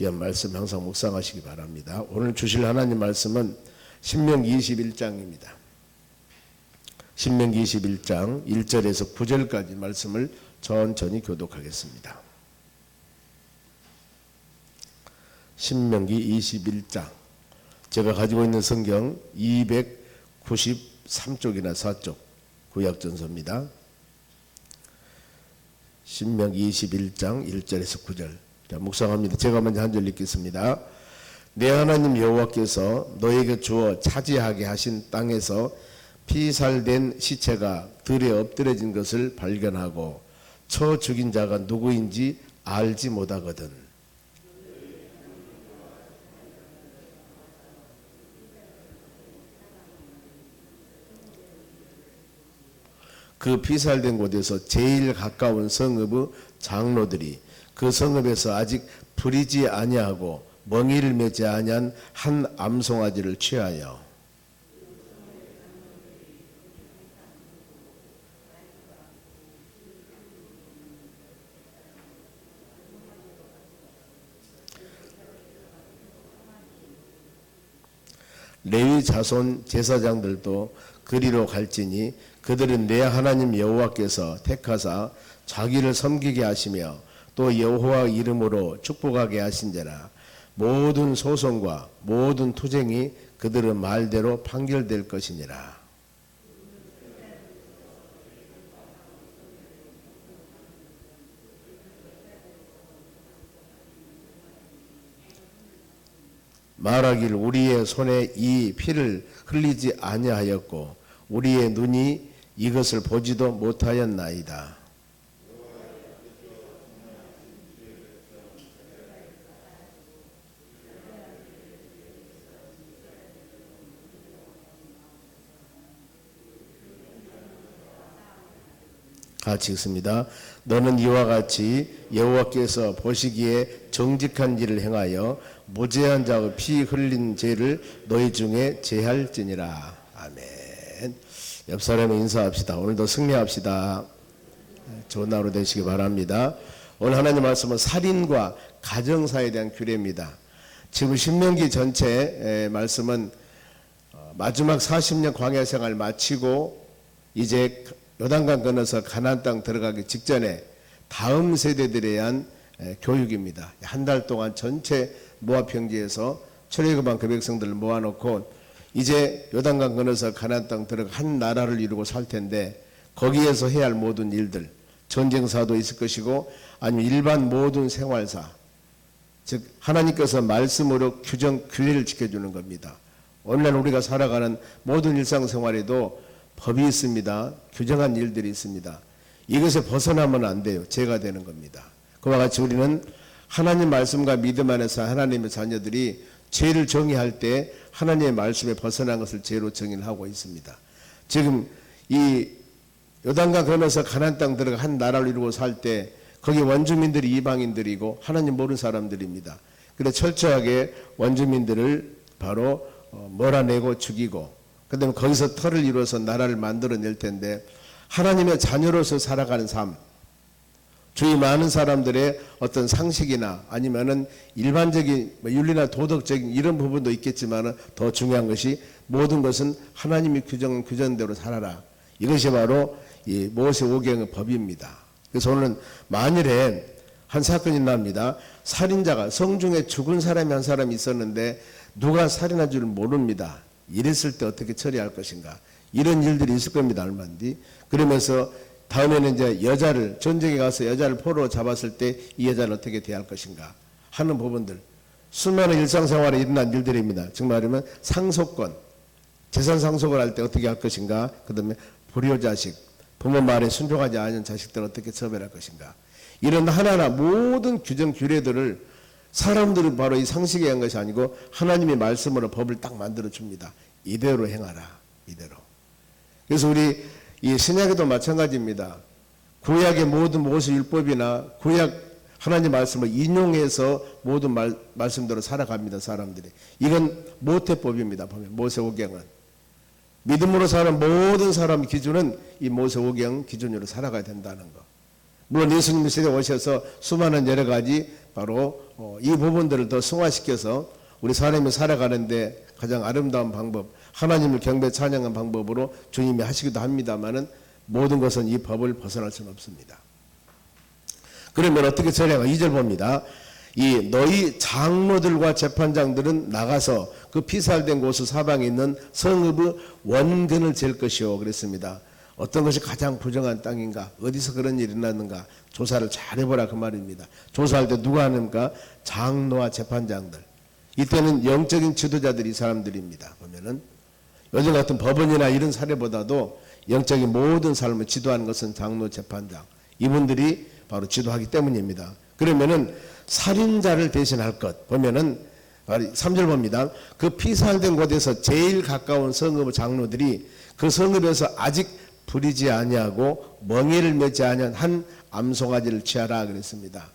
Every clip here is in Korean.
귀한 말씀 항상 묵상하시기 바랍니다. 오늘 주실 하나님 말씀은 신명기 21장입니다. 신명기 21장 1절에서 9절까지 말씀을 천천히 교독하겠습니다. 신명기 21장, 제가 가지고 있는 성경 293쪽이나 4쪽 구약전서입니다. 신명기 21장 1절에서 9절. 자, 묵상합니다. 제가 먼저 한 절 읽겠습니다. 내 하나님 여호와께서 너에게 주어 차지하게 하신 땅에서 피살된 시체가 들에 엎드려진 것을 발견하고 쳐 죽인 자가 누구인지 알지 못하거든. 그 피살된 곳에서 제일 가까운 성읍의 장로들이 그 성읍에서 아직 부리지 아니하고 멍이를 매지 아니한 한 암송아지를 취하여 레위 자손 제사장들도 그리로 갈지니 그들은 내 하나님 여호와께서 택하사 자기를 섬기게 하시며 또 여호와 이름으로 축복하게 하신지라. 모든 소송과 모든 투쟁이 그들의 말대로 판결될 것이니라. 말하길 우리의 손에 이 피를 흘리지 아니하였고 우리의 눈이 이것을 보지도 못하였나이다. 같이 읽습니다. 너는 이와 같이 여호와께서 보시기에 정직한 일을 행하여 무죄한 자의 피 흘린 죄를 너희 중에 제할지니라. 아멘. 옆 사람에 인사합시다. 오늘도 승리합시다. 좋은 하루 되시기 바랍니다. 오늘 하나님 말씀은 살인과 가정사에 대한 규례입니다. 지금 신명기 전체 말씀은 마지막 40년 광야 생활 마치고 이제 요단강 건너서 가나안 땅 들어가기 직전에 다음 세대들에 대한 교육입니다. 한 달 동안 전체 모압 평지에서 출애굽한 그 백성들을 모아놓고 이제 요단강 건너서 가나안 땅 들어가 한 나라를 이루고 살 텐데 거기에서 해야 할 모든 일들, 전쟁사도 있을 것이고 아니면 일반 모든 생활사, 즉 하나님께서 말씀으로 규정 규례를 지켜주는 겁니다. 오늘날 우리가 살아가는 모든 일상생활에도 법이 있습니다. 규정한 일들이 있습니다. 이것에 벗어나면 안 돼요. 죄가 되는 겁니다. 그와 같이 우리는 하나님 말씀과 믿음 안에서 하나님의 자녀들이 죄를 정의할 때 하나님의 말씀에 벗어난 것을 죄로 정의를 하고 있습니다. 지금 이 요단강 건너서 가나안 땅 들어가 한 나라를 이루고 살 때 거기 원주민들이 이방인들이고 하나님 모르는 사람들입니다. 그래서 철저하게 원주민들을 바로 몰아내고 죽이고 그 다음에 거기서 터를 이루어서 나라를 만들어낼 텐데 하나님의 자녀로서 살아가는 삶, 주위 많은 사람들의 어떤 상식이나 아니면은 일반적인 윤리나 도덕적인 이런 부분도 있겠지만 더 중요한 것이 모든 것은 하나님이 규정대로 살아라. 이것이 바로 이 모세오경의 법입니다. 그래서 오늘은 만일에 한 사건이 납니다. 살인자가 성중에 죽은 사람이 한 사람이 있었는데 누가 살인한 줄 모릅니다. 이랬을 때 어떻게 처리할 것인가, 이런 일들이 있을 겁니다. 얼마든지. 그러면서 다음에는 이제 여자를 전쟁에 가서 여자를 포로로 잡았을 때 이 여자를 어떻게 대할 것인가 하는 부분들, 수많은 일상생활에 일어난 일들입니다. 정말이면 상속권, 재산 상속을 할 때 어떻게 할 것인가, 그 다음에 불효자식, 부모 말에 순종하지 않은 자식들을 어떻게 처벌할 것인가, 이런 하나하나 모든 규정 규례들을 사람들은 바로 이 상식에 한 것이 아니고 하나님의 말씀으로 법을 딱 만들어 줍니다. 이대로 행하라. 이대로. 그래서 우리 이 신약에도 마찬가지입니다. 구약의 모든 모세율법이나 구약 하나님 말씀을 인용해서 모든 말씀대로 살아갑니다. 사람들이. 이건 모태법입니다. 보면 모세오경은. 믿음으로 사는 모든 사람 기준은 이 모세오경 기준으로 살아가야 된다는 거. 물론 예수님 시대에 오셔서 수많은 여러 가지 바로 이 부분들을 더 승화시켜서 우리 사람이 살아가는데 가장 아름다운 방법, 하나님을 경배 찬양한 방법으로 주님이 하시기도 합니다만은 모든 것은 이 법을 벗어날 수는 없습니다. 그러면 어떻게 처리하가 2절 봅니다. 이 너희 장로들과 재판장들은 나가서 그 피살된 곳 사방에 있는 성읍의 원근을 잴 것이요 그랬습니다. 어떤 것이 가장 부정한 땅인가, 어디서 그런 일이 일어났는가 조사를 잘 해보라 그 말입니다. 조사할 때 누가 하는가? 장로와 재판장들. 이때는 영적인 지도자들이 이 사람들입니다. 보면은 요즘 같은 법원이나 이런 사례보다도 영적인 모든 삶을 지도하는 것은 장로, 재판장, 이분들이 바로 지도하기 때문입니다. 그러면은 살인자를 대신할 것 보면은 3절 봅니다. 그 피살된 곳에서 제일 가까운 성읍의 장로들이 그 성읍에서 아직 부리지 아니하고 멍에를 매지 아니한 한 암송아지를 취하라 그랬습니다.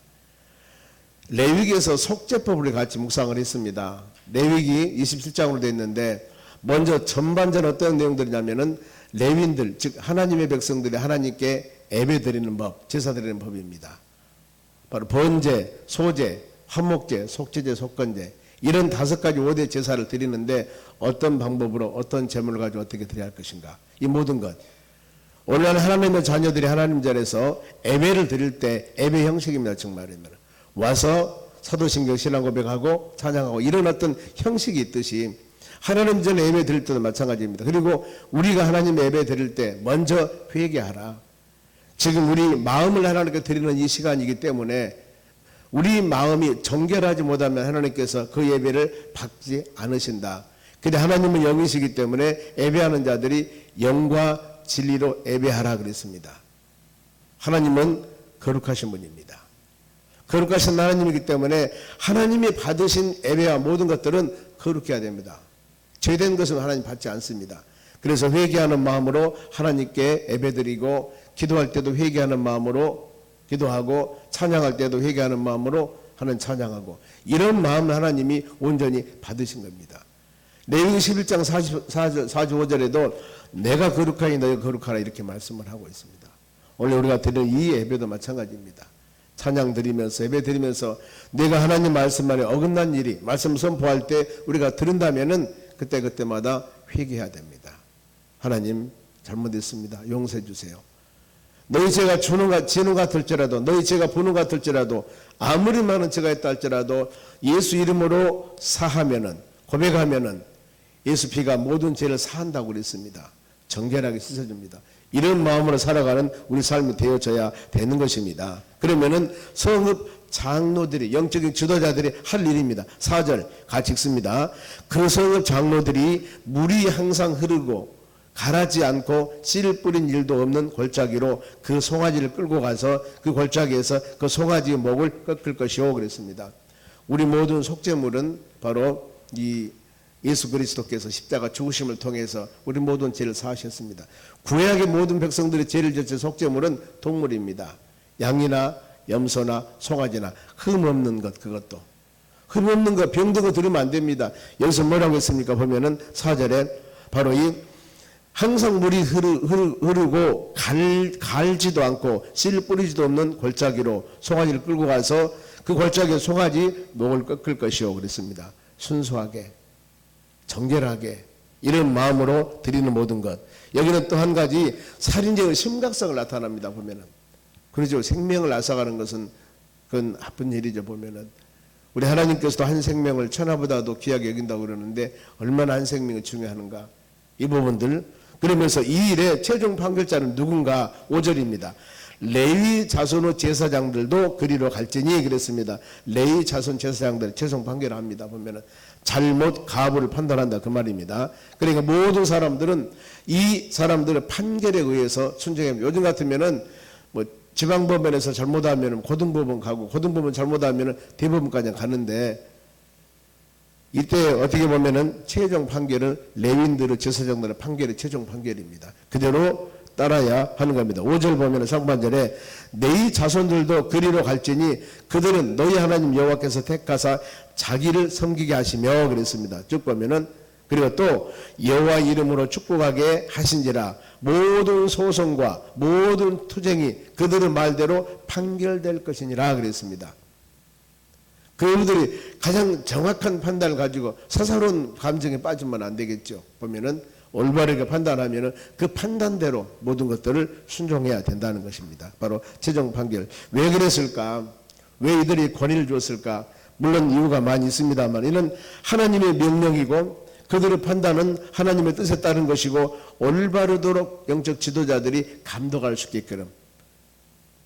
레위기에서 속죄법을 같이 묵상을 했습니다. 레위기 27장으로 되어 있는데 먼저 전반전 어떤 내용들이냐면은 레위인들 즉 하나님의 백성들이 하나님께 예배 드리는 법, 제사 드리는 법입니다. 바로 번제, 소제, 화목제, 속죄제, 속건제 이런 5가지 5대 제사를 드리는데 어떤 방법으로 어떤 제물을 가지고 어떻게 드려야 할 것인가 이 모든 것 오늘날 하나님의 자녀들이 하나님 전에서 예배를 드릴 때 예배 형식입니다. 정말이면 와서 사도신경 신앙 고백하고 찬양하고 이런 어떤 형식이 있듯이 하나님 전에 예배 드릴 때도 마찬가지입니다. 그리고 우리가 하나님 예배 드릴 때 먼저 회개하라. 지금 우리 마음을 하나님께 드리는 이 시간이기 때문에 우리 마음이 정결하지 못하면 하나님께서 그 예배를 받지 않으신다. 근데 하나님은 영이시기 때문에 예배하는 자들이 영과 진리로 예배하라 그랬습니다. 하나님은 거룩하신 분입니다. 거룩하신 하나님이기 때문에 하나님이 받으신 예배와 모든 것들은 거룩해야 됩니다. 죄된 것은 하나님 받지 않습니다. 그래서 회개하는 마음으로 하나님께 예배드리고 기도할 때도 회개하는 마음으로 기도하고 찬양할 때도 회개하는 마음으로 하는 찬양하고 이런 마음을 하나님이 온전히 받으신 겁니다. 레위기 11장 45절에도 내가 거룩하니 너희가 거룩하라 이렇게 말씀을 하고 있습니다. 오늘 우리가 드리는 이 예배도 마찬가지입니다. 찬양 드리면서 예배 드리면서 내가 하나님 말씀 안에 어긋난 일이 말씀 선포할 때 우리가 들은다면은 그때마다 회개해야 됩니다. 하나님 잘못했습니다. 용서해 주세요. 너희 죄가 지는 것 같을지라도 너희 죄가 부는 것 같을지라도 아무리 많은 죄가 있다 할지라도 예수 이름으로 사하면은 고백하면은 예수 피가 모든 죄를 사한다고 그랬습니다. 정결하게 씻어줍니다. 이런 마음으로 살아가는 우리 삶이 되어져야 되는 것입니다. 그러면은 성읍 장로들이 영적인 지도자들이 할 일입니다. 4절 같이 읽습니다. 그 성읍 장로들이 물이 항상 흐르고 가라지 않고 씨 뿌린 일도 없는 골짜기로 그 송아지를 끌고 가서 그 골짜기에서 그 송아지의 목을 꺾을 것이오 그랬습니다. 우리 모든 속죄물은 바로 이 예수 그리스도께서 십자가 죽으심을 통해서 우리 모든 죄를 사하셨습니다. 구약의 모든 백성들의 죄를 졌을 속죄물은 동물입니다. 양이나 염소나 송아지나 흠없는 것 그것도 흠없는 것 병든 거 들으면 안 됩니다. 여기서 뭐라고 했습니까? 보면은 4절에 바로 이 항상 물이 흐르고 갈지도 않고 씨 뿌리지도 없는 골짜기로 송아지를 끌고 가서 그 골짜기에 송아지 목을 꺾을 것이요 그랬습니다. 순수하게 정결하게 이런 마음으로 드리는 모든 것. 여기는 또 한 가지 살인죄의 심각성을 나타납니다. 보면은 그러죠. 생명을 앗아가는 것은 그건 나쁜 일이죠. 보면은 우리 하나님께서도 한 생명을 천하보다도 귀하게 여긴다고 그러는데 얼마나 한 생명이 중요한가 이 부분들. 그러면서 이 일의 최종 판결자는 누군가 5절입니다. 레위 자손의 제사장들도 그리로 갈지니 그랬습니다. 레위 자손 제사장들 최종 판결합니다. 보면은 잘못 가부를 판단한다 그 말입니다. 그러니까 모든 사람들은 이 사람들의 판결에 의해서 순종해야 합니다. 요즘 같으면은 뭐 지방법원에서 잘못하면 고등법원 가고 고등법원 잘못하면 대법원까지 가는데 이때 어떻게 보면은 최종 판결은 레위인들의 제사장들의 판결이 최종 판결입니다. 그대로 따라야 하는 겁니다. 5절 보면 상반절에 너희 자손들도 그리로 갈지니 그들은 너희 하나님 여호와께서 택하사 자기를 섬기게 하시며 그랬습니다. 쭉 보면은 그리고 또 여호와 이름으로 축복하게 하신지라 모든 소송과 모든 투쟁이 그들의 말대로 판결될 것이니라 그랬습니다. 그분들이 가장 정확한 판단을 가지고 사사로운 감정에 빠지면 안 되겠죠. 보면은 올바르게 판단하면은 그 판단대로 모든 것들을 순종해야 된다는 것입니다. 바로 최종 판결. 왜 그랬을까? 왜 이들이 권위를 줬을까? 물론 이유가 많이 있습니다만 이는 하나님의 명령이고 그들의 판단은 하나님의 뜻에 따른 것이고 올바르도록 영적 지도자들이 감독할 수 있게끔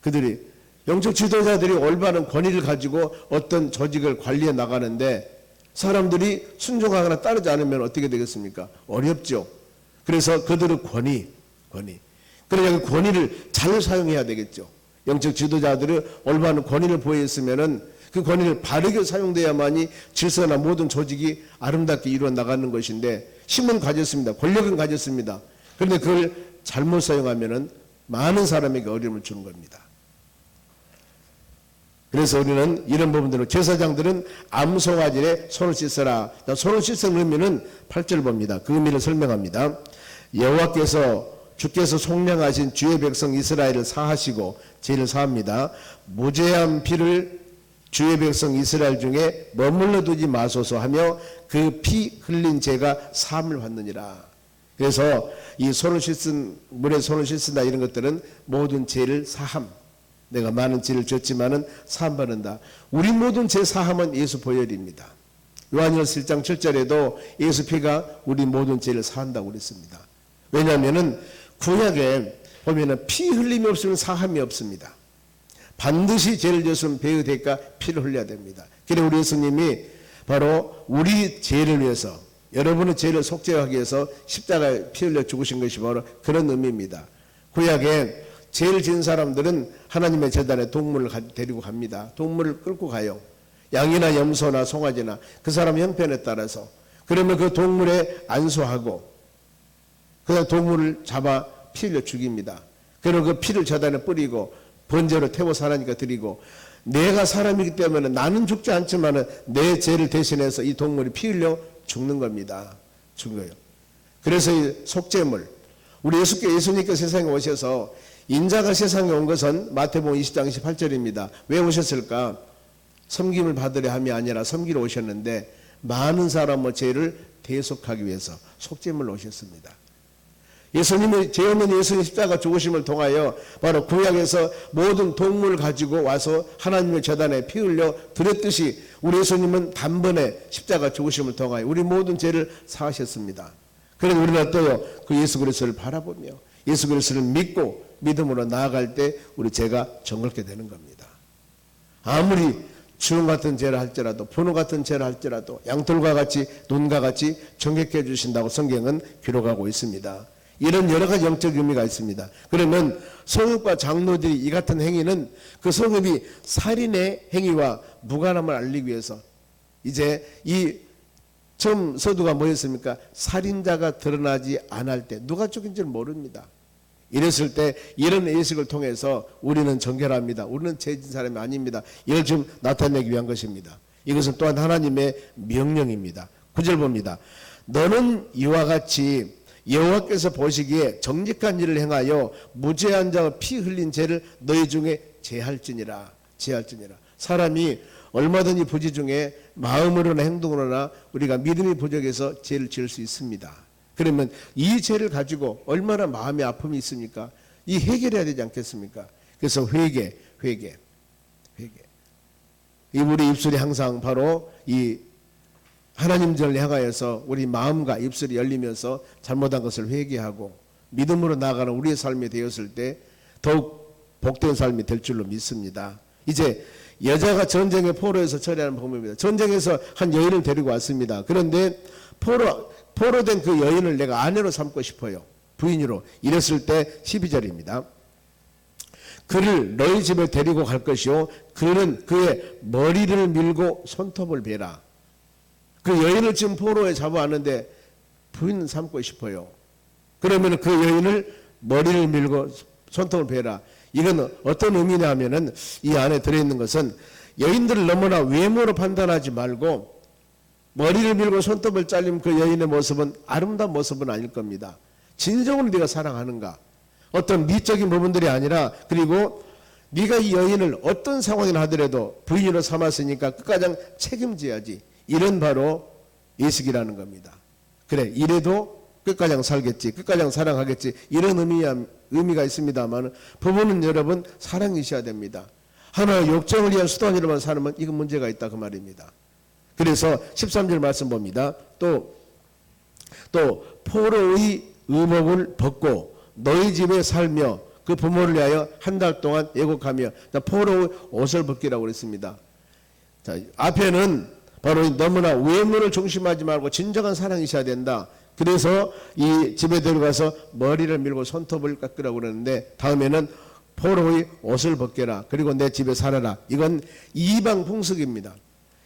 그들이 영적 지도자들이 올바른 권위를 가지고 어떤 조직을 관리해 나가는데 사람들이 순종하거나 따르지 않으면 어떻게 되겠습니까? 어렵죠. 그래서 그들의 권위 그러니까 그 권위를 잘 사용해야 되겠죠. 영적 지도자들이 올바른 권위를 보였으면은 그 권위를 바르게 사용돼야만이 질서나 모든 조직이 아름답게 이루어 나가는 것인데 힘은 가졌습니다. 권력은 가졌습니다. 그런데 그걸 잘못 사용하면은 많은 사람에게 어려움을 주는 겁니다. 그래서 우리는 이런 부분들을 제사장들은 암송아지에 손을 씻어라. 손을 씻어 넣으면은 8절 봅니다. 그 의미를 설명합니다. 여호와께서 주께서 속량하신 주의 백성 이스라엘을 사하시고 죄를 사합니다. 무죄한 피를 주의 백성 이스라엘 중에 머물러 두지 마소서 하며 그 피 흘린 죄가 사함을 받느니라. 그래서 이 손을 씻은 물에 손을 씻는다 이런 것들은 모든 죄를 사함. 내가 많은 죄를 졌지만은 사함 받는다. 우리 모든 죄 사함은 예수 보혈입니다. 요한일서 1장 7절에도 예수 피가 우리 모든 죄를 사한다고 그랬습니다. 왜냐하면은 구약에 보면은 피 흘림이 없으면 사함이 없습니다. 반드시 죄를 졌으면 배의 대가 피를 흘려야 됩니다. 그래서 우리 예수님이 바로 우리 죄를 위해서 여러분의 죄를 속죄하기 위해서 십자가에 피 흘려 죽으신 것이 바로 그런 의미입니다. 구약에 죄를 지은 사람들은 하나님의 제단에 동물을 데리고 갑니다. 동물을 끌고 가요. 양이나 염소나 송아지나 그 사람 형편에 따라서. 그러면 그 동물에 안수하고 그다음 동물을 잡아 피 흘려 죽입니다. 그리고 그 피를 제단에 뿌리고 번제로 태워서 하나님께 드리고 내가 사람이기 때문에 나는 죽지 않지만 내 죄를 대신해서 이 동물이 피 흘려 죽는 겁니다. 죽어요. 그래서 이 속죄물 우리 예수님께서 세상에 오셔서 인자가 세상에 온 것은 마태복음 20장 28절입니다. 왜 오셨을까? 섬김을 받으려 함이 아니라 섬기러 오셨는데 많은 사람의 죄를 대속하기 위해서 속죄물로 오셨습니다. 예수님의 죄 없는 예수님 십자가 죽으심을 통하여 바로 구약에서 모든 동물을 가지고 와서 하나님의 제단에 피 흘려 드렸듯이 우리 예수님은 단번에 십자가 죽으심을 통하여 우리 모든 죄를 사하셨습니다. 그래서 우리가 또요 그 예수 그리스도를 바라보며 예수 그리스도를 믿고 믿음으로 나아갈 때 우리 죄가 정결케 되는 겁니다. 아무리 주름 같은 죄를 할지라도 분노 같은 죄를 할지라도 양털과 같이 눈과 같이 정결케 해주신다고 성경은 기록하고 있습니다. 이런 여러 가지 영적 의미가 있습니다. 그러면 성읍과 장로들이 이 같은 행위는 그 성읍이 살인의 행위와 무관함을 알리기 위해서 이제 이 처음 서두가 뭐였습니까? 살인자가 드러나지 않을 때 누가 죽인지를 모릅니다. 이랬을 때 이런 예식을 통해서 우리는 정결합니다. 우리는 죄진 사람이 아닙니다. 이를 좀 나타내기 위한 것입니다. 이것은 또한 하나님의 명령입니다. 9절 봅니다. 너는 이와 같이 여호와께서 보시기에 정직한 일을 행하여 무죄한 자와 피 흘린 죄를 너희 중에 제할지니라. 사람이 얼마든지 부지 중에 마음으로나 행동으로나 우리가 믿음이 부족해서 죄를 지을 수 있습니다. 그러면 이 죄를 가지고 얼마나 마음의 아픔이 있습니까? 이 해결해야 되지 않겠습니까? 그래서 회개. 이 우리 입술이 항상 바로 이 하나님을 향하여서 우리 마음과 입술이 열리면서 잘못한 것을 회개하고 믿음으로 나아가는 우리의 삶이 되었을 때 더욱 복된 삶이 될 줄로 믿습니다. 이제 여자가 전쟁의 포로에서 처리하는 방법입니다. 전쟁에서 한 여인을 데리고 왔습니다. 그런데 포로된 그 여인을 내가 아내로 삼고 싶어요. 부인으로. 이랬을 때 12절입니다. 그를 너희 집에 데리고 갈 것이요 그는 그의 머리를 밀고 손톱을 베라. 그 여인을 지금 포로에 잡아왔는데 부인 삼고 싶어요. 그러면 그 여인을 머리를 밀고 손톱을 베라. 이건 어떤 의미냐 하면은 이 안에 들어있는 것은 여인들을 너무나 외모로 판단하지 말고 머리를 밀고 손톱을 잘린 그 여인의 모습은 아름다운 모습은 아닐 겁니다. 진정으로 네가 사랑하는가? 어떤 미적인 부분들이 아니라, 그리고 네가 이 여인을 어떤 상황이나 하더라도 부인으로 삼았으니까 끝가장 책임져야지. 이런 바로 예식이라는 겁니다. 그래, 이래도 끝가장 살겠지, 끝가장 사랑하겠지, 이런 의미가 있습니다만, 부부는 여러분 사랑이셔야 됩니다. 하나의 욕정을 위한 수단으로만 살면 이건 문제가 있다 그 말입니다. 그래서 13절 말씀 봅니다. 또 포로의 의복을 벗고 너희 집에 살며 그 부모를 위하여 한 달 동안 애곡하며, 포로의 옷을 벗기라고 그랬습니다. 자, 앞에는 바로 너무나 외모를 중심하지 말고 진정한 사랑이셔야 된다. 그래서 이 집에 들어가서 머리를 밀고 손톱을 깎으라고 그러는데, 다음에는 포로의 옷을 벗겨라. 그리고 내 집에 살아라. 이건 이방 풍습입니다.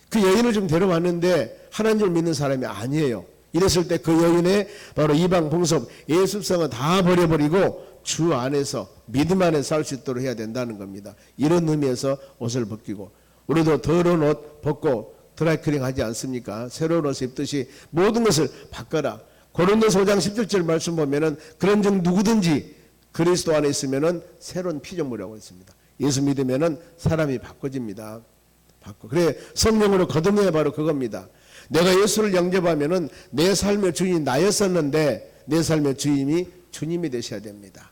그 여인을 좀 데려왔는데 하나님을 믿는 사람이 아니에요. 이랬을 때 그 여인의 바로 이방 풍습, 예습성은 다 버려버리고 주 안에서 믿음 안에 살 수 있도록 해야 된다는 겁니다. 이런 의미에서 옷을 벗기고, 우리도 더러운 옷 벗고 드라이클링 하지 않습니까? 새로운 옷을 입듯이 모든 것을 바꿔라. 고린도서 5장 17절 말씀 보면은 그런즉 누구든지 그리스도 안에 있으면은 새로운 피조물이라고 했습니다. 예수 믿으면은 사람이 바꿔집니다. 그래, 성령으로 거듭내야 바로 그겁니다. 내가 예수를 영접하면은 내 삶의 주인이 나였었는데 내 삶의 주인이 주님이 되셔야 됩니다.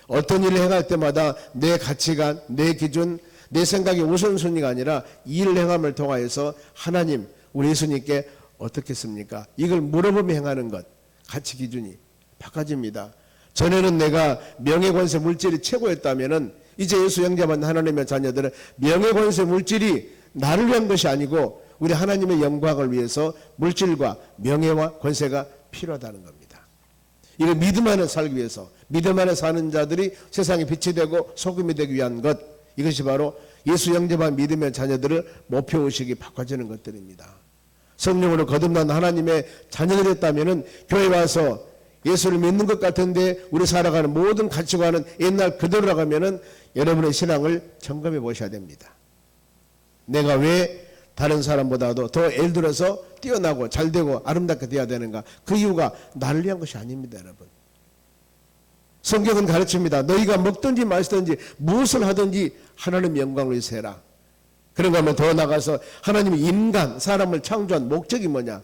어떤 일을 행할 때마다 내 가치관, 내 기준, 내 생각이 우선순위가 아니라 이 일을 행함을 통하여서 하나님, 우리 예수님께 어떻겠습니까? 이걸 물어보며 행하는 것, 가치 기준이 바꿔집니다. 전에는 내가 명예권세 물질이 최고였다면은 이제 예수 영접한 하나님의 자녀들은 명예권세 물질이 나를 위한 것이 아니고 우리 하나님의 영광을 위해서 물질과 명예와 권세가 필요하다는 겁니다. 이거 믿음 안에 살기 위해서, 믿음 안에 사는 자들이 세상에 빛이 되고 소금이 되기 위한 것, 이것이 바로 예수 영접한 믿음의 자녀들을 목표의식이 바꿔지는 것들입니다. 성령으로 거듭난 하나님의 자녀들이 됐다면 교회 와서 예수를 믿는 것 같은데 우리 살아가는 모든 가치관은 옛날 그대로라고 하면 여러분의 신앙을 점검해 보셔야 됩니다. 내가 왜 다른 사람보다도 더 예를 들어서 뛰어나고 잘되고 아름답게 되어야 되는가? 그 이유가 나를 위한 것이 아닙니다, 여러분. 성경은 가르칩니다. 너희가 먹든지 마시든지 무엇을 하든지 하나님의 영광을 위해서 해라. 그런가 하면 더 나가서 하나님이 인간, 사람을 창조한 목적이 뭐냐?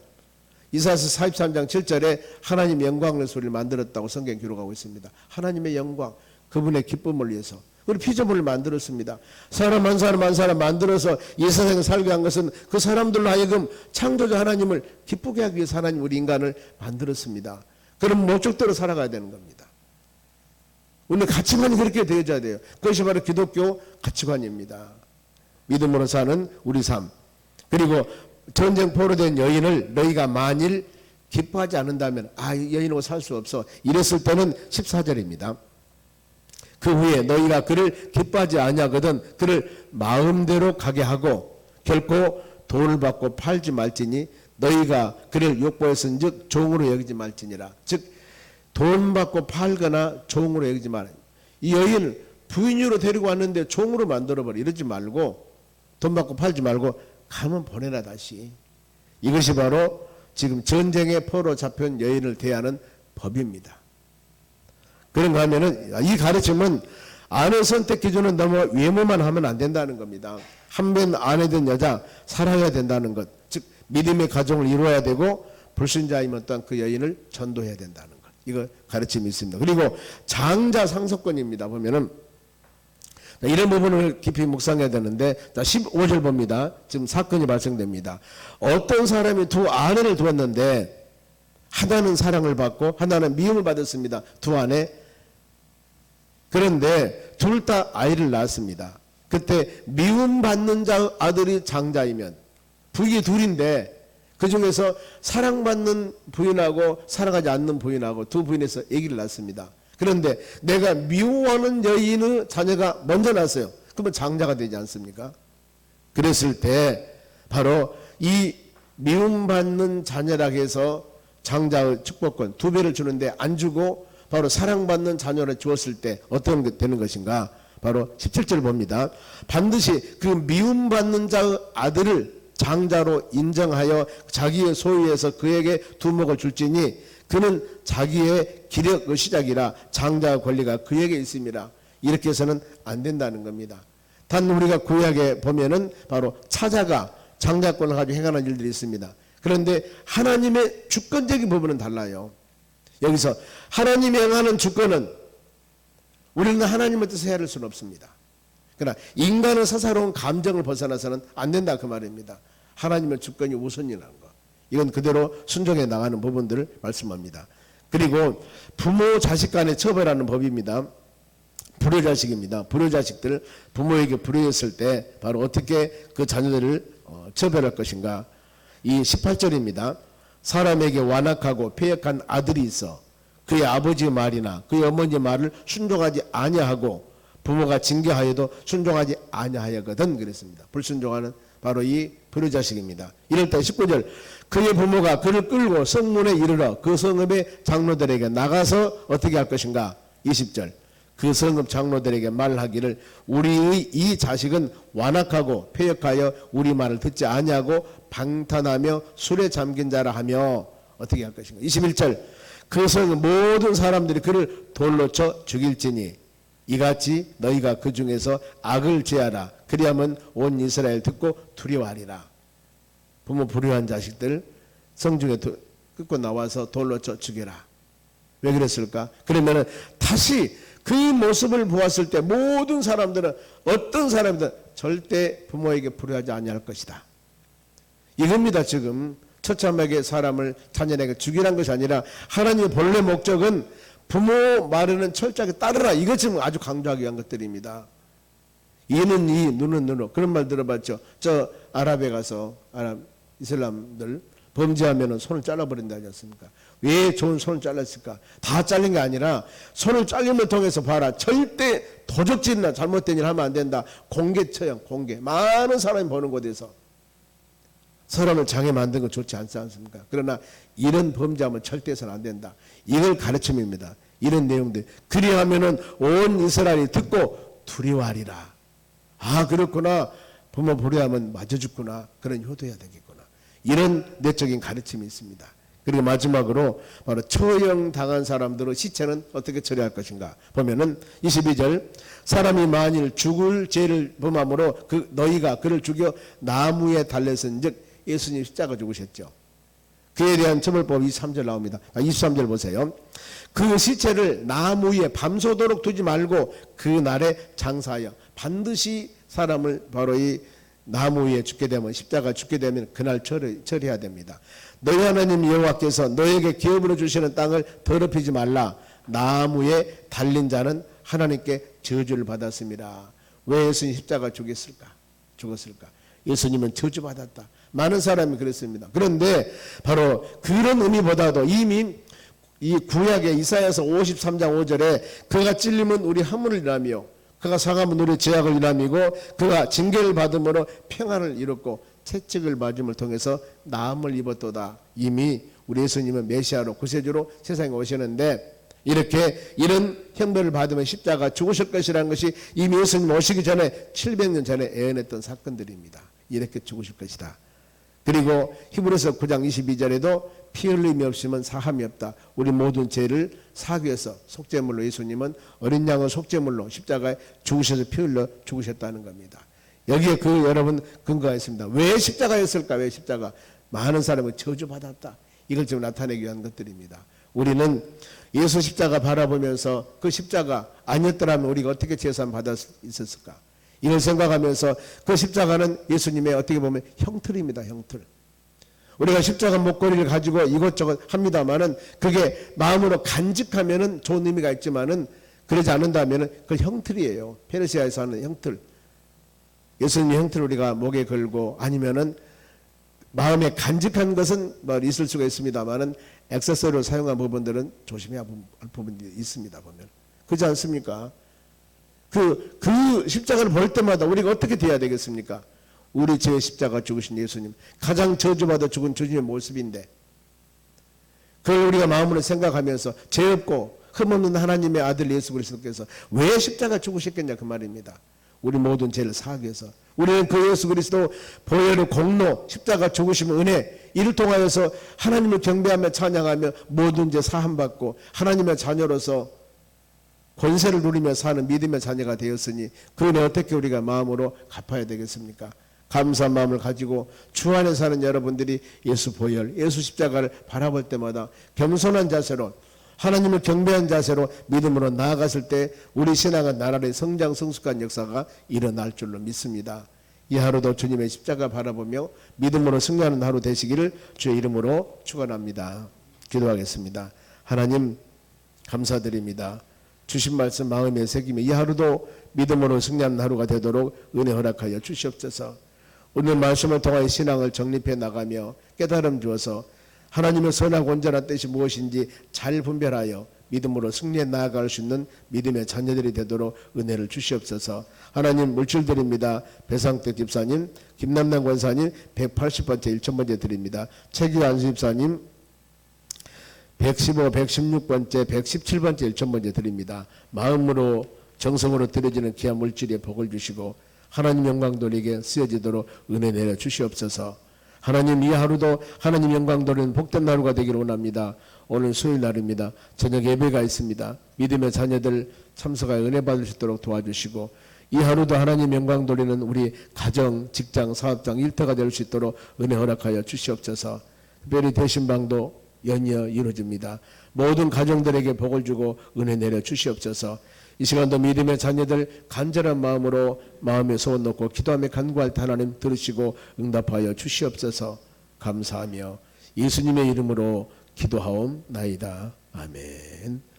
이사야서 43장 7절에 하나님의 영광을 위해서 우리를 만들었다고 성경 기록하고 있습니다. 하나님의 영광, 그분의 기쁨을 위해서 우리 피조물을 만들었습니다. 사람 한 사람 한 사람 만들어서 이 세상에 살게 한 것은 그 사람들로 하여금 창조자 하나님을 기쁘게 하기 위해서 하나님 우리 인간을 만들었습니다. 그럼 목적대로 살아가야 되는 겁니다. 우리 가치관이 그렇게 되어져야 돼요. 그것이 바로 기독교 가치관입니다. 믿음으로 사는 우리 삶. 그리고 전쟁 포로된 여인을 너희가 만일 기뻐하지 않는다면 여인하고 살 수 없어. 이랬을 때는 14절입니다. 그 후에 너희가 그를 기뻐하지 아니하거든 그를 마음대로 가게 하고 결코 돈을 받고 팔지 말지니 너희가 그를 욕보했은즉 종으로 여기지 말지니라. 즉 돈 받고 팔거나 종으로 여기지 마라. 이 여인을 부인으로 데리고 왔는데 종으로 만들어버려. 이러지 말고 돈 받고 팔지 말고 가면 보내라 다시. 이것이 바로 지금 전쟁의 포로 잡혀온 여인을 대하는 법입니다. 그런가 하면은 이 가르침은 아내 선택 기준은 너무 외모만 하면 안 된다는 겁니다. 한 번 아내 된 여자 살아야 된다는 것. 즉 믿음의 가정을 이루어야 되고 불신자이면 또한 그 여인을 전도해야 된다는 것. 이거 가르침이 있습니다. 그리고 장자 상속권입니다. 보면은 이런 부분을 깊이 묵상해야 되는데 15절 봅니다. 지금 사건이 발생됩니다. 어떤 사람이 두 아내를 두었는데 하나는 사랑을 받고 하나는 미움을 받았습니다. 두 아내. 그런데 둘 다 아이를 낳았습니다. 그때 미움받는 자 아들이 장자이면 부인이 둘인데 그 중에서 사랑받는 부인하고 사랑하지 않는 부인하고 두 부인에서 아기를 낳습니다. 그런데 내가 미워하는 여인의 자녀가 먼저 낳았어요. 그러면 장자가 되지 않습니까? 그랬을 때 바로 이 미움받는 자녀라고 해서 장자의 축복권 2배를 주는데 안 주고 바로 사랑받는 자녀를 주었을 때 어떤 게 되는 것인가? 바로 17절 봅니다. 반드시 그 미움받는 자의 아들을 장자로 인정하여 자기의 소유에서 그에게 두목을 줄지니 그는 자기의 기력의 시작이라 장자 권리가 그에게 있음이라. 이렇게 해서는 안 된다는 겁니다. 단 우리가 구약에 보면은 바로 차자가 장자권을 가지고 행하는 일들이 있습니다. 그런데 하나님의 주권적인 부분은 달라요. 여기서 하나님이 행하는 주권은 우리는 하나님의 뜻을 헤아릴 수는 없습니다. 그러나 인간의 사사로운 감정을 벗어나서는 안 된다 그 말입니다. 하나님의 주권이 우선이라는 거. 이건 그대로 순종해 나가는 부분들을 말씀합니다. 그리고 부모 자식 간의 처벌하는 법입니다. 불효자식입니다. 불효자식들 부모에게 불효했을 때 바로 어떻게 그 자녀들을 처벌할 것인가. 이 18절입니다. 사람에게 완악하고 패역한 아들이 있어 그의 아버지의 말이나 그의 어머니의 말을 순종하지 아니하고 부모가 징계하여도 순종하지 아니하였거든 그랬습니다. 불순종하는 바로 이 불효자식입니다. 이럴 때 19절 그의 부모가 그를 끌고 성문에 이르러 그 성읍의 장로들에게 나가서 어떻게 할 것인가. 20절 그 성읍 장로들에게 말하기를 우리의 이 자식은 완악하고 패역하여 우리 말을 듣지 아니하고 방탄하며 술에 잠긴 자라 하며 어떻게 할 것인가. 21절 그 성읍 모든 사람들이 그를 돌로 쳐 죽일지니 이같이 너희가 그 중에서 악을 제하라. 그리하면 온 이스라엘 듣고 두려워하리라. 부모 불효한 자식들 성중에 끌고 나와서 돌로 쳐 죽여라. 왜 그랬을까? 그러면은 다시 그 모습을 보았을 때 모든 사람들은 어떤 사람들은 절대 부모에게 불효하지 아니할 것이다. 이겁니다. 지금 처참하게 사람을 자녀에게 죽이라는 것이 아니라 하나님의 본래 목적은 부모 말에는 철저하게 따르라. 이것 지금 아주 강조하기 위한 것들입니다. 이는 이, 눈은 눈으로. 그런 말 들어봤죠. 저 아랍에 가서 아랍 이슬람들 범죄하면 손을 잘라버린다 하지 않습니까? 왜 좋은 손을 잘랐을까? 다 잘린 게 아니라 손을 잘림을 통해서 봐라. 절대 도적질이나 잘못된 일 하면 안 된다. 공개 처형, 공개. 많은 사람이 보는 곳에서 사람을 장애 만든 건 좋지 않지 않습니까? 그러나 이런 범죄하면 절대 해서는 안 된다. 이걸 가르침입니다. 이런 내용들. 그리하면은 온 이스라엘이 듣고 두려워하리라. 아 그렇구나. 부모 불효하면 맞아 죽구나. 그런 효도해야 되겠구나. 이런 내적인 가르침이 있습니다. 그리고 마지막으로 바로 처형당한 사람들의 시체는 어떻게 처리할 것인가 보면은 22절 사람이 만일 죽을 죄를 범함으로 너희가 그를 죽여 나무에 달랬은즉 예수님 십자가 죽으셨죠. 그에 대한 처벌법 23절 나옵니다. 23절 보세요. 그 시체를 나무에 밤새도록 두지 말고 그 날에 장사하여 반드시 사람을 바로 이 나무 위에 죽게 되면 십자가 죽게 되면 그날 처리해야 됩니다. 너희 하나님 여호와께서 너에게 기업으로 주시는 땅을 더럽히지 말라. 나무에 달린 자는 하나님께 저주를 받았습니다. 왜 예수님 십자가 죽었을까? 예수님은 저주받았다. 많은 사람이 그랬습니다. 그런데 바로 그런 의미보다도 이미 이 구약의 이사야서 53장 5절에 그가 찔림은 우리 화물을 일하며 그가 상함은 우리 죄악을 일함이고 그가 징계를 받음으로 평안을 이뤘고 채찍을 맞음을 통해서 나음을 입었도다. 이미 우리 예수님은 메시아로 구세주로 세상에 오시는데 이렇게 이런 형벌을 받으면 십자가 죽으실 것이라는 것이 이미 예수님 오시기 전에 700년 전에 예언했던 사건들입니다. 이렇게 죽으실 것이다. 그리고 히브리서 9장 22절에도 피 흘림이 없으면 사함이 없다. 우리 모든 죄를 사하기 위해서 속죄물로 예수님은 어린 양의 속죄물로 십자가에 죽으셔서 피 흘려 죽으셨다는 겁니다. 여기에 여러분 근거가 있습니다. 왜 십자가였을까? 왜 십자가? 많은 사람이 저주받았다. 이걸 지금 나타내기 위한 것들입니다. 우리는 예수 십자가 바라보면서 그 십자가 아니었더라면 우리가 어떻게 제사함 받을 수 있었을까? 이걸 생각하면서 그 십자가는 예수님의 어떻게 보면 형틀입니다. 형틀. 우리가 십자가 목걸이를 가지고 이것저것 합니다만은 그게 마음으로 간직하면은 좋은 의미가 있지만은 그러지 않는다면은 그 형틀이에요. 페르시아에서 하는 형틀. 예수님의 형틀을 우리가 목에 걸고 아니면은 마음에 간직한 것은 뭐 있을 수가 있습니다만은 액세서리로 사용한 부분들은 조심해야 할 부분이 있습니다. 보면 그렇지 않습니까? 그 십자가를 볼 때마다 우리가 어떻게 돼야 되겠습니까? 우리 죄의 십자가 죽으신 예수님, 가장 저주받아 죽은 주님의 모습인데 그걸 우리가 마음으로 생각하면서 죄 없고 흠없는 하나님의 아들 예수 그리스도께서 왜 십자가 죽으셨겠냐 그 말입니다. 우리 모든 죄를 사하기 위해서 우리는 그 예수 그리스도 보혈의 공로, 십자가 죽으심의 은혜, 이를 통하여서 하나님을 경배하며 찬양하며 모든 죄 사함받고 하나님의 자녀로서 권세를 누리며 사는 믿음의 자녀가 되었으니 그 은혜 어떻게 우리가 마음으로 갚아야 되겠습니까? 감사한 마음을 가지고 주 안에 사는 여러분들이 예수 보혈, 예수 십자가를 바라볼 때마다 겸손한 자세로 하나님을 경배한 자세로 믿음으로 나아갔을 때 우리 신앙은 나날이 성장 성숙한 역사가 일어날 줄로 믿습니다. 이 하루도 주님의 십자가 바라보며 믿음으로 승리하는 하루 되시기를 주의 이름으로 축원합니다. 기도하겠습니다. 하나님 감사드립니다. 주신 말씀 마음에 새기며 이 하루도 믿음으로 승리하는 하루가 되도록 은혜 허락하여 주시옵소서. 오늘 말씀을 통하여 신앙을 정립해 나가며 깨달음 주어서 하나님의 선하고 온전한 뜻이 무엇인지 잘 분별하여 믿음으로 승리해 나아갈 수 있는 믿음의 자녀들이 되도록 은혜를 주시옵소서. 하나님 물질드립니다. 배상택 집사님, 김남남 권사님 180번째 1000번째 드립니다. 최기환 집사님 115, 116번째, 117번째 1000번째 드립니다. 마음으로 정성으로 드려지는 귀한 물질에 복을 주시고 하나님 영광 돌리게 쓰여지도록 은혜 내려 주시옵소서. 하나님 이 하루도 하나님 영광 돌리는 복된 하루가 되기를 원합니다. 오늘 수요일 날입니다. 저녁 예배가 있습니다. 믿음의 자녀들 참석하여 은혜 받을 수 있도록 도와주시고 이 하루도 하나님 영광 돌리는 우리 가정, 직장, 사업장 일터가 될 수 있도록 은혜 허락하여 주시옵소서. 특별히 대신방도 연이어 이루어집니다. 모든 가정들에게 복을 주고 은혜 내려 주시옵소서. 이 시간도 믿음의 자녀들 간절한 마음으로 마음에 소원 놓고 기도하며 간구할 때 하나님 들으시고 응답하여 주시옵소서. 감사하며 예수님의 이름으로 기도하옵나이다. 아멘.